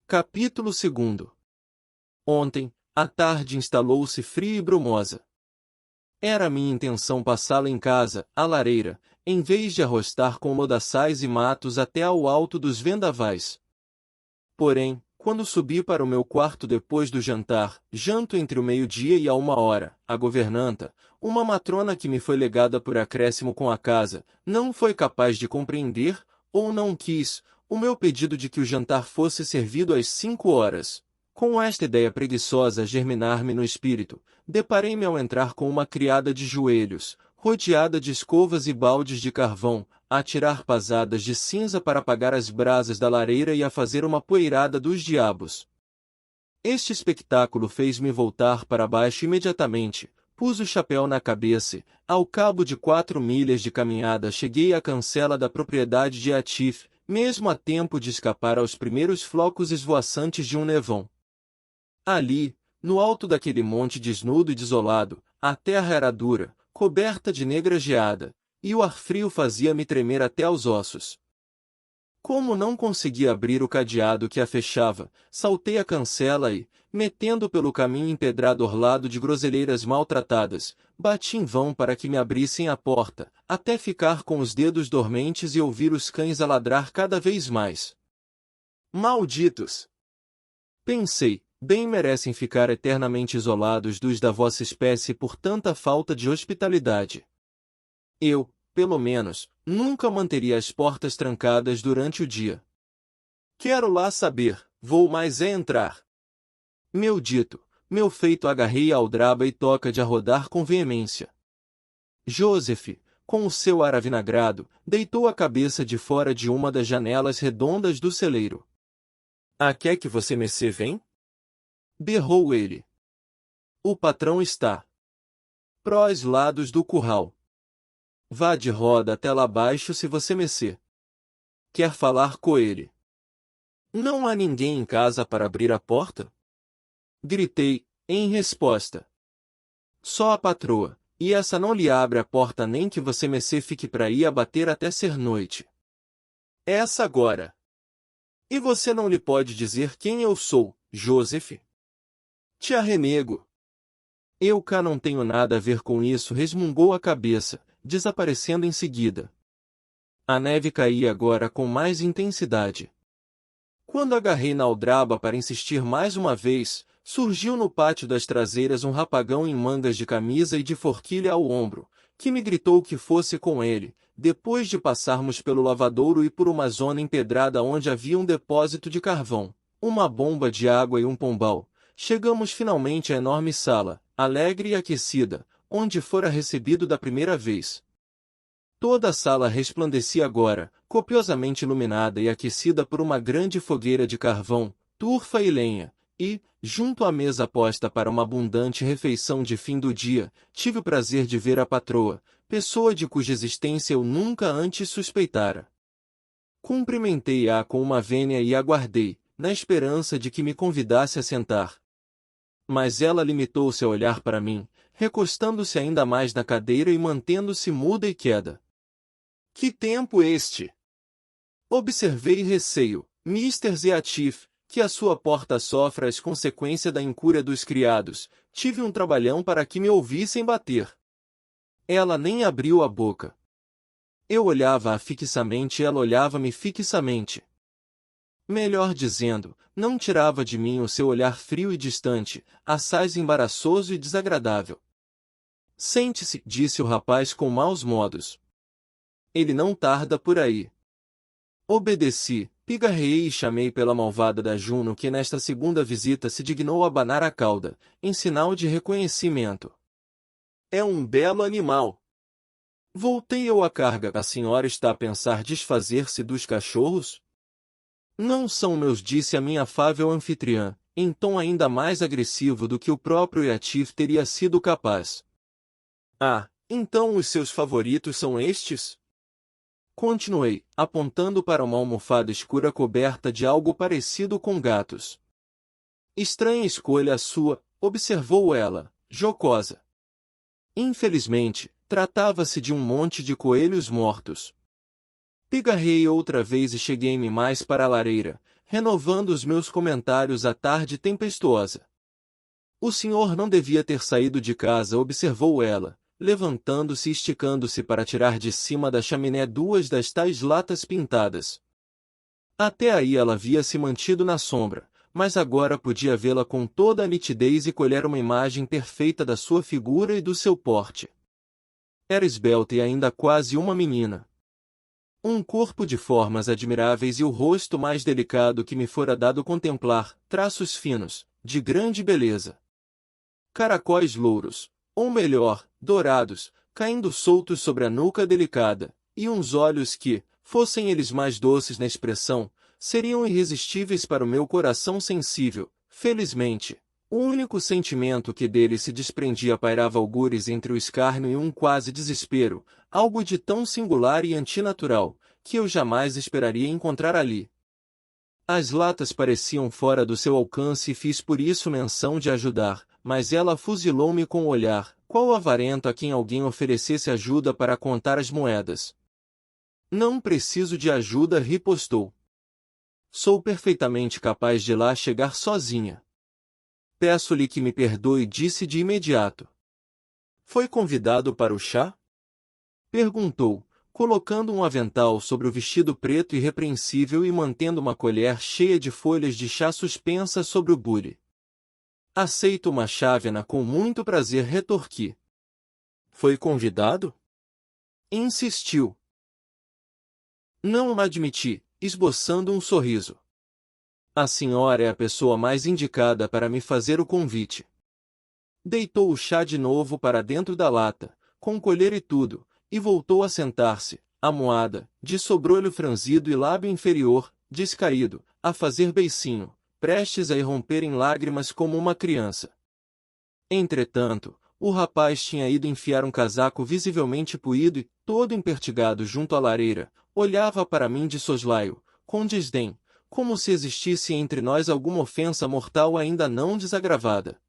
Capítulo 2. Ontem, à tarde instalou-se fria e brumosa. Era minha intenção passá-la em casa, à lareira, em vez de arrostar com lodaçais e matos até ao alto dos vendavais. Porém, quando subi para o meu quarto depois do jantar, janto entre o meio-dia e a 1 hora, a governanta, uma matrona que me foi legada por acréscimo com a casa, não foi capaz de compreender, ou não quis, o meu pedido de que o jantar fosse servido às 5 horas. Com esta ideia preguiçosa a germinar-me no espírito, deparei-me ao entrar com uma criada de joelhos, rodeada de escovas e baldes de carvão, a tirar pasadas de cinza para apagar as brasas da lareira e a fazer uma poeirada dos diabos. Este espetáculo fez-me voltar para baixo imediatamente, pus o chapéu na cabeça e, ao cabo de 4 milhas de caminhada cheguei à cancela da propriedade de Atif, mesmo a tempo de escapar aos primeiros flocos esvoaçantes de um nevão. Ali, no alto daquele monte desnudo e desolado, a terra era dura, coberta de negra geada, e o ar frio fazia-me tremer até aos ossos. Como não conseguia abrir o cadeado que a fechava, saltei a cancela e, metendo pelo caminho empedrado orlado de groselheiras maltratadas, bati em vão para que me abrissem a porta, até ficar com os dedos dormentes e ouvir os cães a ladrar cada vez mais. Malditos! Pensei, bem merecem ficar eternamente isolados dos da vossa espécie por tanta falta de hospitalidade. Eu, pelo menos, nunca manteria as portas trancadas durante o dia. Quero lá saber, vou mais é entrar. Meu dito, meu feito agarrei a aldraba e toca de a rodar com veemência. Joseph, com o seu ar avinagrado, deitou a cabeça de fora de uma das janelas redondas do celeiro. "Ah, quer que você mecê vem?" berrou ele. "O patrão está prós lados do curral. Vá de roda até lá abaixo se você mecê quer falar com ele." "Não há ninguém em casa para abrir a porta?" gritei, em resposta. "Só a patroa, e essa não lhe abre a porta nem que você mecê fique para ir a bater até ser noite. Essa agora. E você não lhe pode dizer quem eu sou, Joseph? Te arrenego." "Eu cá não tenho nada a ver com isso", resmungou a cabeça, desaparecendo em seguida. A neve caía agora com mais intensidade. Quando agarrei na aldraba para insistir mais uma vez, surgiu no pátio das traseiras um rapagão em mangas de camisa e de forquilha ao ombro, que me gritou que fosse com ele, depois de passarmos pelo lavadouro e por uma zona empedrada onde havia um depósito de carvão, uma bomba de água e um pombal. Chegamos finalmente à enorme sala, alegre e aquecida, onde fora recebido da primeira vez. Toda a sala resplandecia agora, copiosamente iluminada e aquecida por uma grande fogueira de carvão, turfa e lenha, e, junto à mesa posta para uma abundante refeição de fim do dia, tive o prazer de ver a patroa, pessoa de cuja existência eu nunca antes suspeitara. Cumprimentei-a com uma vênia e aguardei, na esperança de que me convidasse a sentar. Mas ela limitou-se a olhar para mim, recostando-se ainda mais na cadeira e mantendo-se muda e queda. "Que tempo este!" observei receio, Mr. Zeatif, que a sua porta sofra as consequências da incúria dos criados. Tive um trabalhão para que me ouvissem bater. Ela nem abriu a boca. Eu olhava-a fixamente e ela olhava-me fixamente. Melhor dizendo, não tirava de mim o seu olhar frio e distante, assaz embaraçoso e desagradável. "Sente-se", disse o rapaz com maus modos. "Ele não tarda por aí." Obedeci, pigarreei e chamei pela malvada da Juno que nesta segunda visita se dignou abanar a cauda, em sinal de reconhecimento. "É um belo animal." Voltei eu à carga. "A senhora está a pensar desfazer-se dos cachorros?" "Não são meus", disse a minha afável anfitriã, em tom ainda mais agressivo do que o próprio Yatif teria sido capaz. "Ah, então os seus favoritos são estes?" Continuei, apontando para uma almofada escura coberta de algo parecido com gatos. "Estranha escolha a sua", observou ela, jocosa. Infelizmente, tratava-se de um monte de coelhos mortos. Pigarrei outra vez e cheguei-me mais para a lareira, renovando os meus comentários à tarde tempestuosa. O senhor não devia ter saído de casa, observou ela, levantando-se e esticando-se para tirar de cima da chaminé duas das tais latas pintadas. Até aí ela havia se mantido na sombra, mas agora podia vê-la com toda a nitidez e colher uma imagem perfeita da sua figura e do seu porte. Era esbelta e ainda quase uma menina. Um corpo de formas admiráveis e o rosto mais delicado que me fora dado contemplar, traços finos, de grande beleza. Caracóis louros, ou melhor, dourados, caindo soltos sobre a nuca delicada, e uns olhos que, fossem eles mais doces na expressão, seriam irresistíveis para o meu coração sensível. Felizmente, o único sentimento que dele se desprendia pairava algures entre o escárnio e um quase desespero, algo de tão singular e antinatural, que eu jamais esperaria encontrar ali. As latas pareciam fora do seu alcance e fiz por isso menção de ajudar, mas ela fuzilou-me com o olhar, qual avarento a quem alguém oferecesse ajuda para contar as moedas. Não preciso de ajuda, ripostou. Sou perfeitamente capaz de lá chegar sozinha. Peço-lhe que me perdoe, disse de imediato. Foi convidado para o chá? Perguntou, colocando um avental sobre o vestido preto irrepreensível e mantendo uma colher cheia de folhas de chá suspensa sobre o bule. Aceito uma chávena com muito prazer, retorqui. Foi convidado? Insistiu. Não o admiti, esboçando um sorriso. A senhora é a pessoa mais indicada para me fazer o convite. Deitou o chá de novo para dentro da lata, com colher e tudo, e voltou a sentar-se, amuada, de sobrolho franzido e lábio inferior, descaído, a fazer beicinho, prestes a irromper em lágrimas como uma criança. Entretanto, o rapaz tinha ido enfiar um casaco visivelmente puído e, todo empertigado junto à lareira, olhava para mim de soslaio, com desdém, como se existisse entre nós alguma ofensa mortal ainda não desagravada.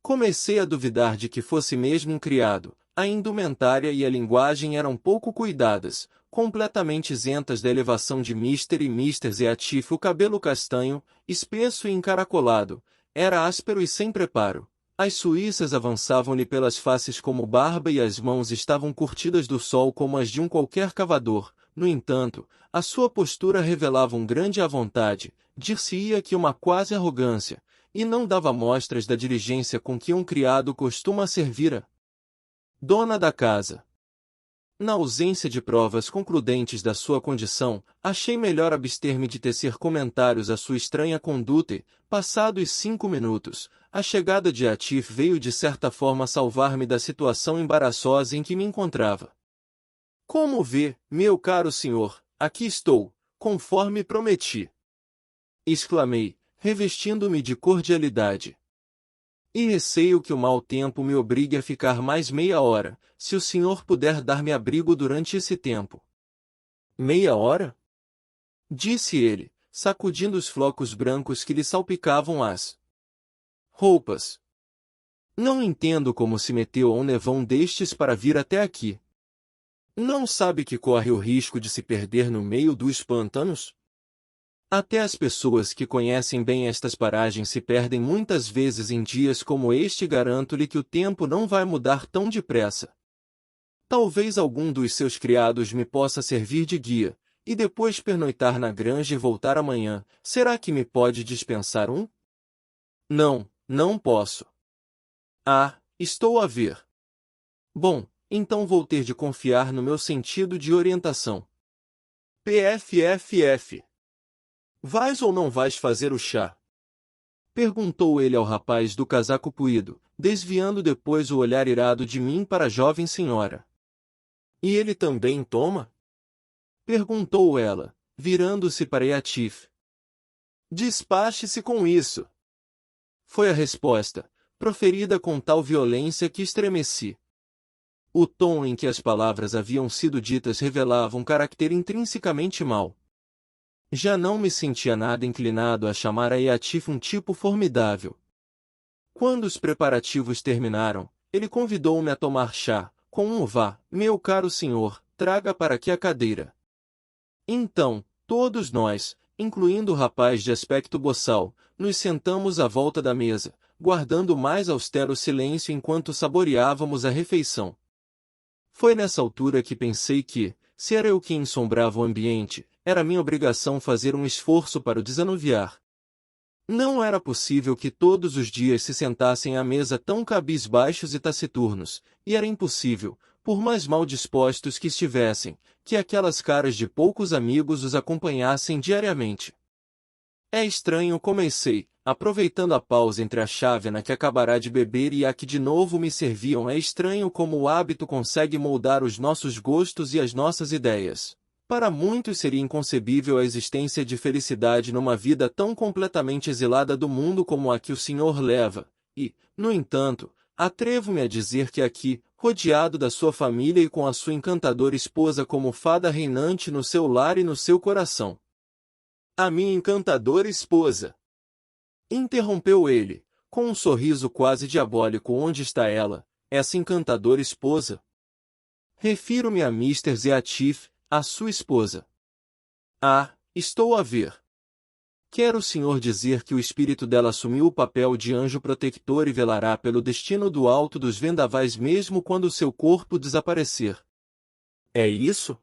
Comecei a duvidar de que fosse mesmo um criado. A indumentária e a linguagem eram pouco cuidadas, completamente isentas da elevação de Mr. e Mrs. Eatif. O cabelo castanho, espesso e encaracolado, era áspero e sem preparo. As suíças avançavam-lhe pelas faces como barba e as mãos estavam curtidas do sol como as de um qualquer cavador. No entanto, a sua postura revelava um grande à vontade, dir-se-ia que uma quase arrogância, e não dava mostras da diligência com que um criado costuma servir a dona da casa. Na ausência de provas concludentes da sua condição, achei melhor abster-me de tecer comentários à sua estranha conduta e, passados 5 minutos, a chegada de Atif veio de certa forma salvar-me da situação embaraçosa em que me encontrava. Como vê, meu caro senhor, aqui estou, conforme prometi. Exclamei, revestindo-me de cordialidade. E receio que o mau tempo me obrigue a ficar mais meia hora, se o senhor puder dar-me abrigo durante esse tempo. Meia hora? Disse ele, sacudindo os flocos brancos que lhe salpicavam as roupas. Não entendo como se meteu a um nevão destes para vir até aqui. Não sabe que corre o risco de se perder no meio dos pântanos? Até as pessoas que conhecem bem estas paragens se perdem muitas vezes em dias como este. Garanto-lhe que o tempo não vai mudar tão depressa. Talvez algum dos seus criados me possa servir de guia, e depois pernoitar na granja e voltar amanhã. Será que me pode dispensar um? Não, não posso. Ah, estou a ver. Bom, então vou ter de confiar no meu sentido de orientação. PFFF. Vais ou não vais fazer o chá? Perguntou ele ao rapaz do casaco puído, desviando depois o olhar irado de mim para a jovem senhora. E ele também toma? Perguntou ela, virando-se para Eatif. Despache-se com isso. Foi a resposta, proferida com tal violência que estremeci. O tom em que as palavras haviam sido ditas revelava um caráter intrinsecamente mau. Já não me sentia nada inclinado a chamar a Eatif um tipo formidável. Quando os preparativos terminaram, ele convidou-me a tomar chá, com um vá, meu caro senhor, traga para aqui a cadeira. Então, todos nós, incluindo o rapaz de aspecto boçal, nos sentamos à volta da mesa, guardando o mais austero silêncio enquanto saboreávamos a refeição. Foi nessa altura que pensei que, se era eu quem ensombrava o ambiente, era minha obrigação fazer um esforço para o desanuviar. Não era possível que todos os dias se sentassem à mesa tão cabisbaixos e taciturnos, e era impossível, por mais mal dispostos que estivessem, que aquelas caras de poucos amigos os acompanhassem diariamente. É estranho, comecei, aproveitando a pausa entre a chávena que acabará de beber e a que de novo me serviam. É estranho como o hábito consegue moldar os nossos gostos e as nossas ideias. Para muitos seria inconcebível a existência de felicidade numa vida tão completamente exilada do mundo como a que o senhor leva, e, no entanto, atrevo-me a dizer que aqui, rodeado da sua família e com a sua encantadora esposa como fada reinante no seu lar e no seu coração. A minha encantadora esposa! Interrompeu ele, com um sorriso quase diabólico. Onde está ela, essa encantadora esposa? Refiro-me a Mr. Zeatif, a sua esposa. Ah, estou a ver. Quer o senhor dizer que o espírito dela assumiu o papel de anjo protetor e velará pelo destino do alto dos vendavais mesmo quando seu corpo desaparecer? É isso?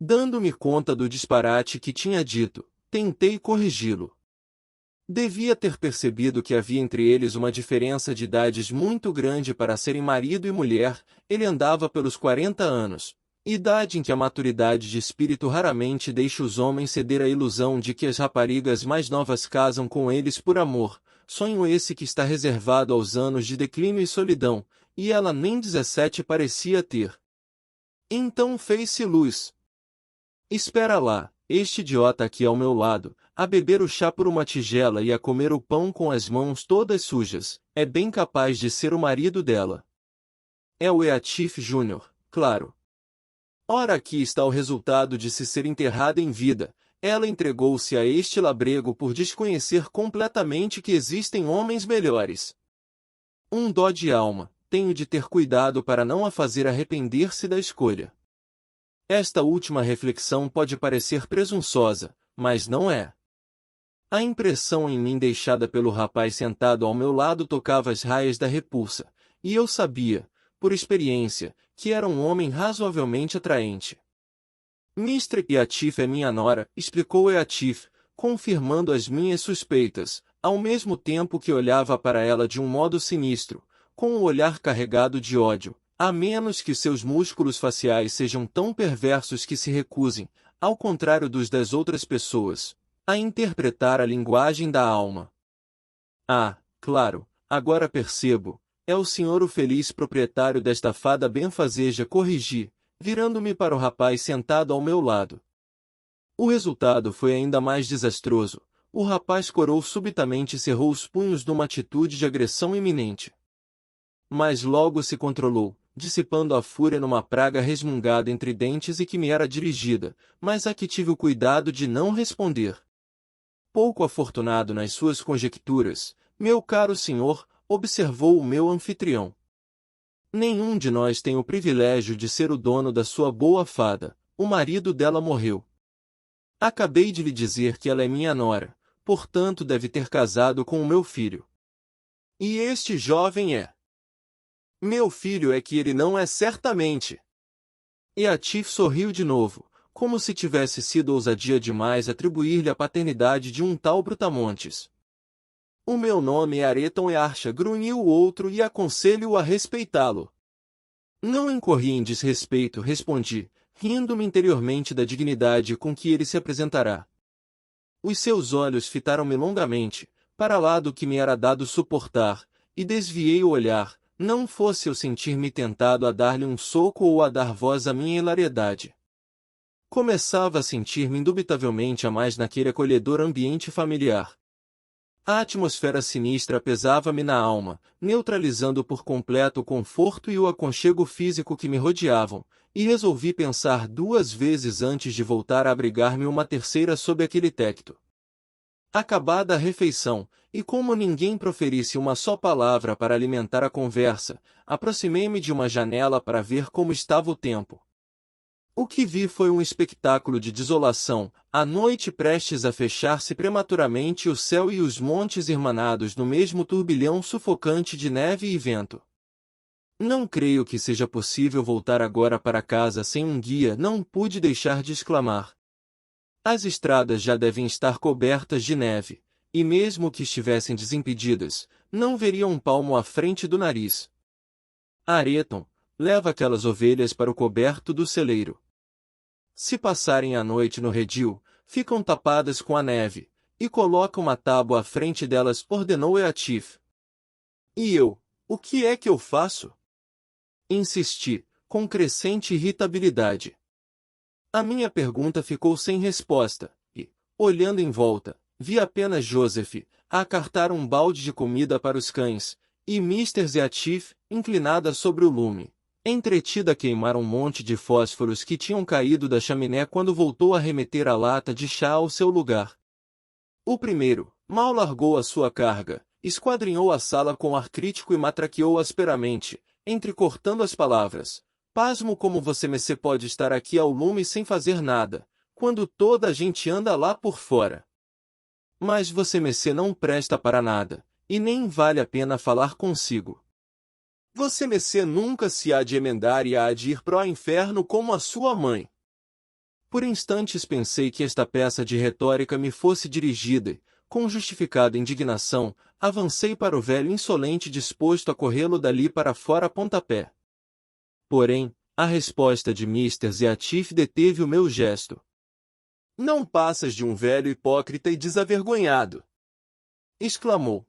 Dando-me conta do disparate que tinha dito, tentei corrigi-lo. Devia ter percebido que havia entre eles uma diferença de idades muito grande para serem marido e mulher. Ele andava pelos 40 anos. Idade em que a maturidade de espírito raramente deixa os homens ceder à ilusão de que as raparigas mais novas casam com eles por amor, sonho esse que está reservado aos anos de declínio e solidão, e ela nem 17 parecia ter. Então fez-se luz. Espera lá, este idiota aqui ao meu lado, a beber o chá por uma tigela e a comer o pão com as mãos todas sujas, é bem capaz de ser o marido dela. É o Eatif Júnior, claro. Ora, aqui está o resultado de se ser enterrada em vida. Ela entregou-se a este labrego por desconhecer completamente que existem homens melhores. Um dó de alma, tenho de ter cuidado para não a fazer arrepender-se da escolha. Esta última reflexão pode parecer presunçosa, mas não é. A impressão em mim deixada pelo rapaz sentado ao meu lado tocava as raias da repulsa, e eu sabia, por experiência, que era um homem razoavelmente atraente. Mr. Eatif é minha nora, explicou Eatif, confirmando as minhas suspeitas, ao mesmo tempo que olhava para ela de um modo sinistro, com um olhar carregado de ódio, a menos que seus músculos faciais sejam tão perversos que se recusem, ao contrário dos das outras pessoas, a interpretar a linguagem da alma. Ah, claro, agora percebo. É o senhor o feliz proprietário desta fada benfazeja, corrigi, virando-me para o rapaz sentado ao meu lado. O resultado foi ainda mais desastroso. O rapaz corou subitamente e cerrou os punhos numa atitude de agressão iminente. Mas logo se controlou, dissipando a fúria numa praga resmungada entre dentes e que me era dirigida, mas a que tive o cuidado de não responder. Pouco afortunado nas suas conjecturas, meu caro senhor, observou o meu anfitrião. Nenhum de nós tem o privilégio de ser o dono da sua boa fada. O marido dela morreu. Acabei de lhe dizer que ela é minha nora, portanto deve ter casado com o meu filho. E este jovem é. Meu filho é que ele não é certamente. Eatif sorriu de novo, como se tivesse sido ousadia demais atribuir-lhe a paternidade de um tal Brutamontes. O meu nome é Areton Earcha, grunhiu o outro, e aconselho-o a respeitá-lo. Não incorri em desrespeito, respondi, rindo-me interiormente da dignidade com que ele se apresentará. Os seus olhos fitaram-me longamente, para lá do que me era dado suportar, e desviei o olhar, não fosse eu sentir-me tentado a dar-lhe um soco ou a dar voz à minha hilariedade. Começava a sentir-me indubitavelmente a mais naquele acolhedor ambiente familiar. A atmosfera sinistra pesava-me na alma, neutralizando por completo o conforto e o aconchego físico que me rodeavam, e resolvi pensar 2 vezes antes de voltar a abrigar-me uma terceira sob aquele tecto. Acabada a refeição, e como ninguém proferisse uma só palavra para alimentar a conversa, aproximei-me de uma janela para ver como estava o tempo. O que vi foi um espetáculo de desolação, a noite prestes a fechar-se prematuramente, o céu e os montes irmanados no mesmo turbilhão sufocante de neve e vento. Não creio que seja possível voltar agora para casa sem um guia, não pude deixar de exclamar. As estradas já devem estar cobertas de neve, e mesmo que estivessem desimpedidas, não veria um palmo à frente do nariz. Areton, leva aquelas ovelhas para o coberto do celeiro. Se passarem a noite no redil, ficam tapadas com a neve, e coloca uma tábua à frente delas, ordenou Eatif. E eu, o que é que eu faço? Insisti, com crescente irritabilidade. A minha pergunta ficou sem resposta, e, olhando em volta, vi apenas Joseph, a acartar um balde de comida para os cães, e Mr. Zeatif, inclinada sobre o lume, entretida a queimar um monte de fósforos que tinham caído da chaminé quando voltou a remeter a lata de chá ao seu lugar. O primeiro, mal largou a sua carga, esquadrinhou a sala com ar crítico e matraqueou asperamente, entrecortando as palavras. Pasmo como você mecê pode estar aqui ao lume sem fazer nada, quando toda a gente anda lá por fora. Mas você mecê não presta para nada, e nem vale a pena falar consigo. Você mecê nunca se há de emendar e há de ir pro inferno como a sua mãe. Por instantes pensei que esta peça de retórica me fosse dirigida, e, com justificada indignação, avancei para o velho insolente disposto a corrê-lo dali para fora a pontapé. Porém, a resposta de Mr. Zeatif deteve o meu gesto. Não passas de um velho hipócrita e desavergonhado! Exclamou.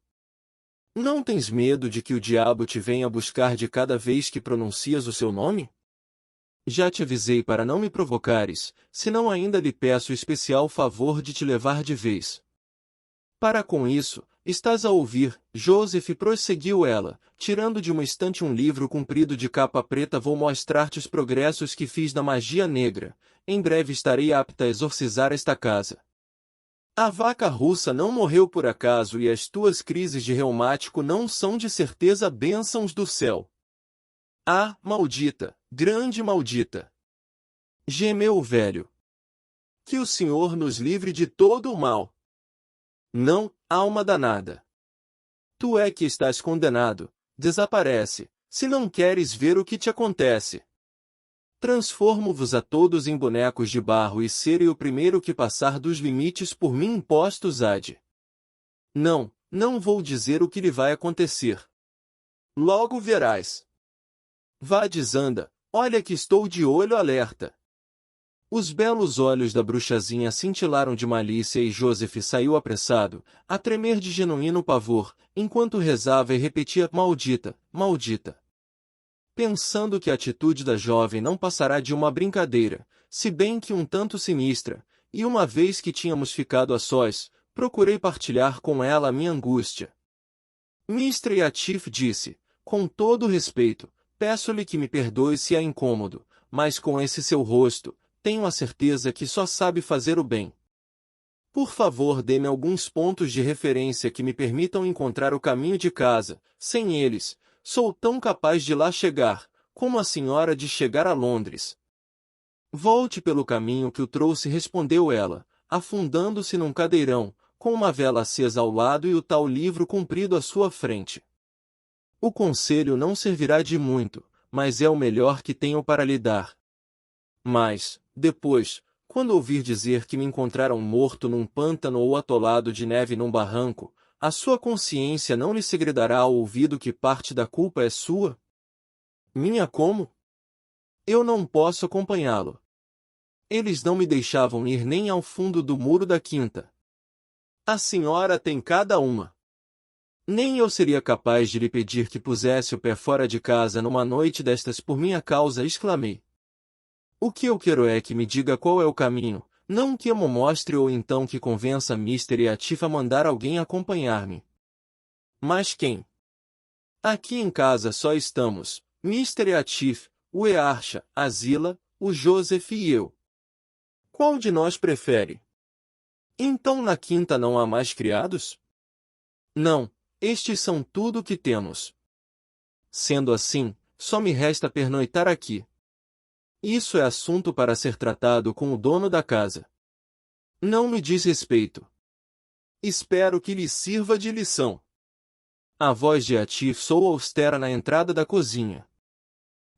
Não tens medo de que o diabo te venha buscar de cada vez que pronuncias o seu nome? Já te avisei para não me provocares, senão ainda lhe peço o especial favor de te levar de vez. Para com isso, estás a ouvir, Joseph, prosseguiu ela, tirando de uma estante um livro comprido de capa preta. Vou mostrar-te os progressos que fiz na magia negra. Em breve estarei apta a exorcizar esta casa. A vaca russa não morreu por acaso e as tuas crises de reumático não são de certeza bênçãos do céu. Ah, maldita, grande maldita! Gemeu o velho. Que o Senhor nos livre de todo o mal. Não, alma danada. Tu é que estás condenado, desaparece, se não queres ver o que te acontece. Transformo-vos a todos em bonecos de barro e serei o primeiro que passar dos limites por mim impostos há de. Não, não vou dizer o que lhe vai acontecer. Logo verás. Vá, desanda, olha que estou de olho alerta. Os belos olhos da bruxazinha cintilaram de malícia e Joseph saiu apressado, a tremer de genuíno pavor, enquanto rezava e repetia maldita, maldita. Pensando que a atitude da jovem não passará de uma brincadeira, se bem que um tanto sinistra, e uma vez que tínhamos ficado a sós, procurei partilhar com ela a minha angústia. Mr. Yatif disse, com todo respeito, peço-lhe que me perdoe se é incômodo, mas com esse seu rosto, tenho a certeza que só sabe fazer o bem. Por favor, dê-me alguns pontos de referência que me permitam encontrar o caminho de casa. Sem eles, sou tão capaz de lá chegar, como a senhora de chegar a Londres. Volte pelo caminho que o trouxe, respondeu ela, afundando-se num cadeirão, com uma vela acesa ao lado e o tal livro comprido à sua frente. O conselho não servirá de muito, mas é o melhor que tenho para lhe dar. Mas, depois, quando ouvir dizer que me encontraram morto num pântano ou atolado de neve num barranco, a sua consciência não lhe segredará ao ouvido que parte da culpa é sua? Minha como? Eu não posso acompanhá-lo. Eles não me deixavam ir nem ao fundo do muro da quinta. A senhora tem cada uma. Nem eu seria capaz de lhe pedir que pusesse o pé fora de casa numa noite destas por minha causa, exclamei. O que eu quero é que me diga qual é o caminho, não que eu me mostre ou então que convença Mr. Yatif a mandar alguém acompanhar-me. Mas quem? Aqui em casa só estamos, Mr. Yatif, o Earcha, a Zila, o Joseph e eu. Qual de nós prefere? Então na quinta não há mais criados? Não, estes são tudo o que temos. Sendo assim, só me resta pernoitar aqui. Isso é assunto para ser tratado com o dono da casa. Não me diz respeito. Espero que lhe sirva de lição. A voz de Atif soou austera na entrada da cozinha.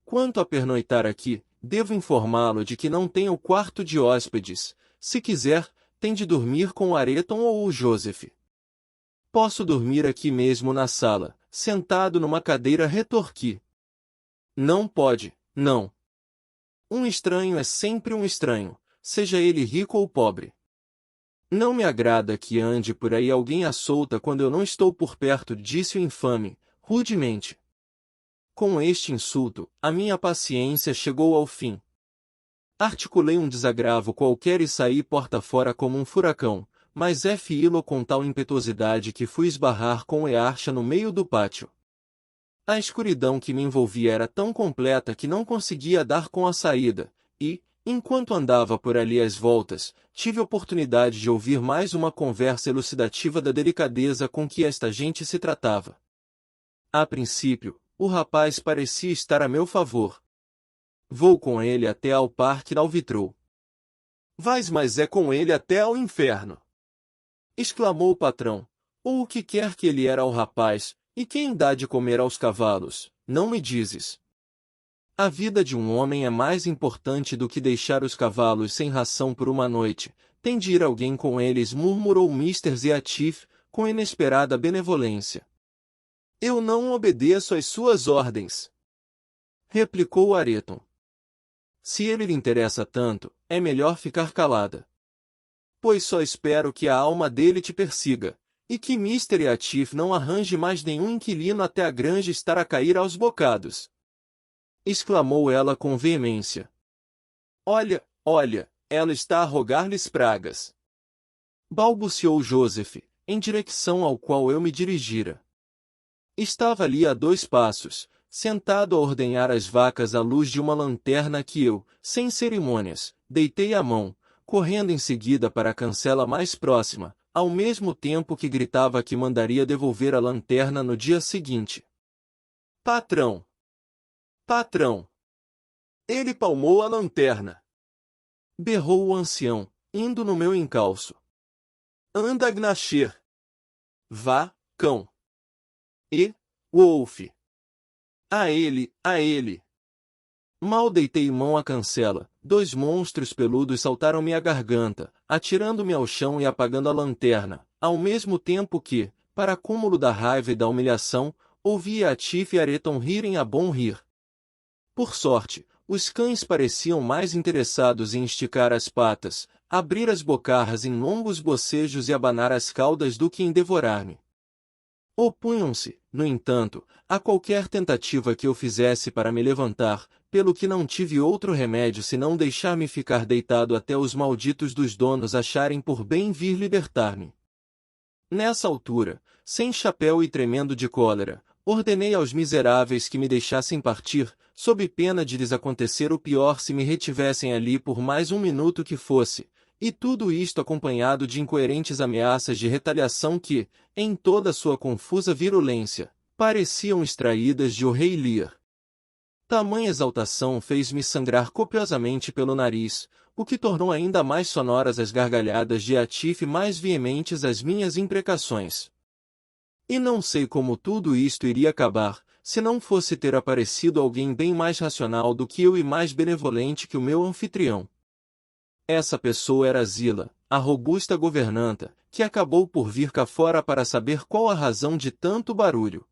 Quanto a pernoitar aqui, devo informá-lo de que não tenho quarto de hóspedes. Se quiser, tem de dormir com o Areton ou o Joseph. Posso dormir aqui mesmo na sala, sentado numa cadeira retorqui. Não pode, não. Um estranho é sempre um estranho, seja ele rico ou pobre. Não me agrada que ande por aí alguém à solta quando eu não estou por perto, disse o infame, rudemente. Com este insulto, a minha paciência chegou ao fim. Articulei um desagravo qualquer e saí porta fora como um furacão, mas fui-lo com tal impetuosidade que fui esbarrar com Earcha no meio do pátio. A escuridão que me envolvia era tão completa que não conseguia dar com a saída, e, enquanto andava por ali às voltas, tive oportunidade de ouvir mais uma conversa elucidativa da delicadeza com que esta gente se tratava. A princípio, o rapaz parecia estar a meu favor. Vou com ele até ao parque d'Alvitrou. Vais, mas é com ele até ao inferno! Exclamou o patrão. Ou o que quer que ele era ao rapaz, e quem dá de comer aos cavalos, não me dizes? A vida de um homem é mais importante do que deixar os cavalos sem ração por uma noite. Tem de ir alguém com eles, murmurou Mr. Zeatif, com inesperada benevolência. Eu não obedeço às suas ordens, replicou Areton. Se ele lhe interessa tanto, é melhor ficar calada. Pois só espero que a alma dele te persiga, e que Mr. Atif não arranje mais nenhum inquilino até a granja estar a cair aos bocados. Exclamou ela com veemência. Olha, olha, ela está a rogar-lhes pragas. Balbuciou Joseph, em direção ao qual eu me dirigira. Estava ali a 2 passos, sentado a ordenhar as vacas à luz de uma lanterna que eu, sem cerimônias, deitei a mão, correndo em seguida para a cancela mais próxima, ao mesmo tempo que gritava que mandaria devolver a lanterna no dia seguinte. Patrão! Patrão! Ele palmou a lanterna! Berrou o ancião, indo no meu encalço. Anda, Gnasher! Vá, cão! E, Wolf! A ele, a ele! Mal deitei mão à cancela, 2 monstros peludos saltaram-me à garganta, atirando-me ao chão e apagando a lanterna, ao mesmo tempo que, para cúmulo da raiva e da humilhação, ouvia Atif e Areton rirem a bom rir. Por sorte, os cães pareciam mais interessados em esticar as patas, abrir as bocarras em longos bocejos e abanar as caudas do que em devorar-me. Opunham-se, no entanto, a qualquer tentativa que eu fizesse para me levantar, pelo que não tive outro remédio senão deixar-me ficar deitado até os malditos dos donos acharem por bem vir libertar-me. Nessa altura, sem chapéu e tremendo de cólera, ordenei aos miseráveis que me deixassem partir, sob pena de lhes acontecer o pior se me retivessem ali por mais 1 minuto que fosse, e tudo isto acompanhado de incoerentes ameaças de retaliação que, em toda sua confusa virulência, pareciam extraídas de o rei Lear. Tamanha exaltação fez-me sangrar copiosamente pelo nariz, o que tornou ainda mais sonoras as gargalhadas de Atif e mais veementes as minhas imprecações. E não sei como tudo isto iria acabar, se não fosse ter aparecido alguém bem mais racional do que eu e mais benevolente que o meu anfitrião. Essa pessoa era Zila, a robusta governanta, que acabou por vir cá fora para saber qual a razão de tanto barulho.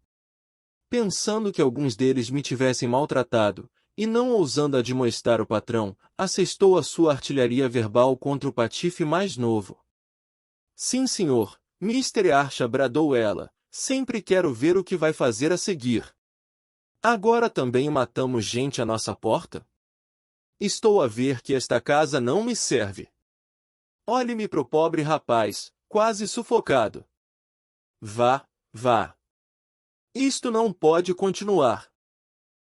Pensando que alguns deles me tivessem maltratado, e não ousando admoestar o patrão, assestou a sua artilharia verbal contra o patife mais novo. Sim, senhor, Mr. Archa, bradou ela, sempre quero ver o que vai fazer a seguir. Agora também matamos gente à nossa porta? Estou a ver que esta casa não me serve. Olhe-me pro pobre rapaz, quase sufocado. Vá, vá. Isto não pode continuar.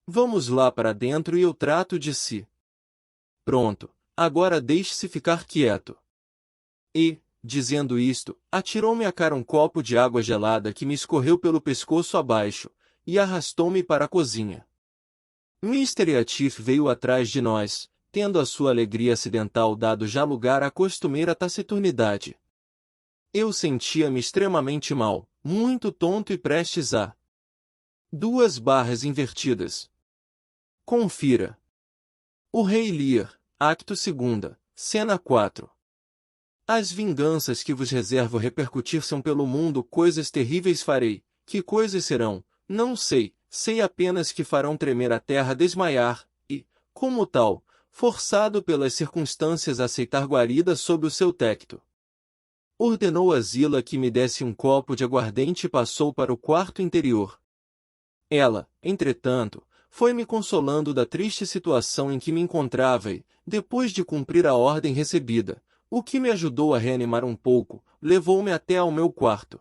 Vamos lá para dentro e eu trato de si. Pronto, agora deixe-se ficar quieto. E, dizendo isto, atirou-me à cara um copo de água gelada que me escorreu pelo pescoço abaixo, e arrastou-me para a cozinha. Mr. Atif veio atrás de nós, tendo a sua alegria acidental dado já lugar à costumeira taciturnidade. Eu sentia-me extremamente mal, muito tonto e prestes a... 2 barras invertidas. Confira. O Rei Lear, Acto 2, Cena 4. As vinganças que vos reservo repercutir-são pelo mundo, coisas terríveis farei. Que coisas serão? Não sei, sei apenas que farão tremer a terra, desmaiar, e, como tal, forçado pelas circunstâncias a aceitar guarida sob o seu tecto. Ordenou a Zila que me desse um copo de aguardente e passou para o quarto interior. Ela, entretanto, foi me consolando da triste situação em que me encontrava e, depois de cumprir a ordem recebida, o que me ajudou a reanimar um pouco, levou-me até ao meu quarto.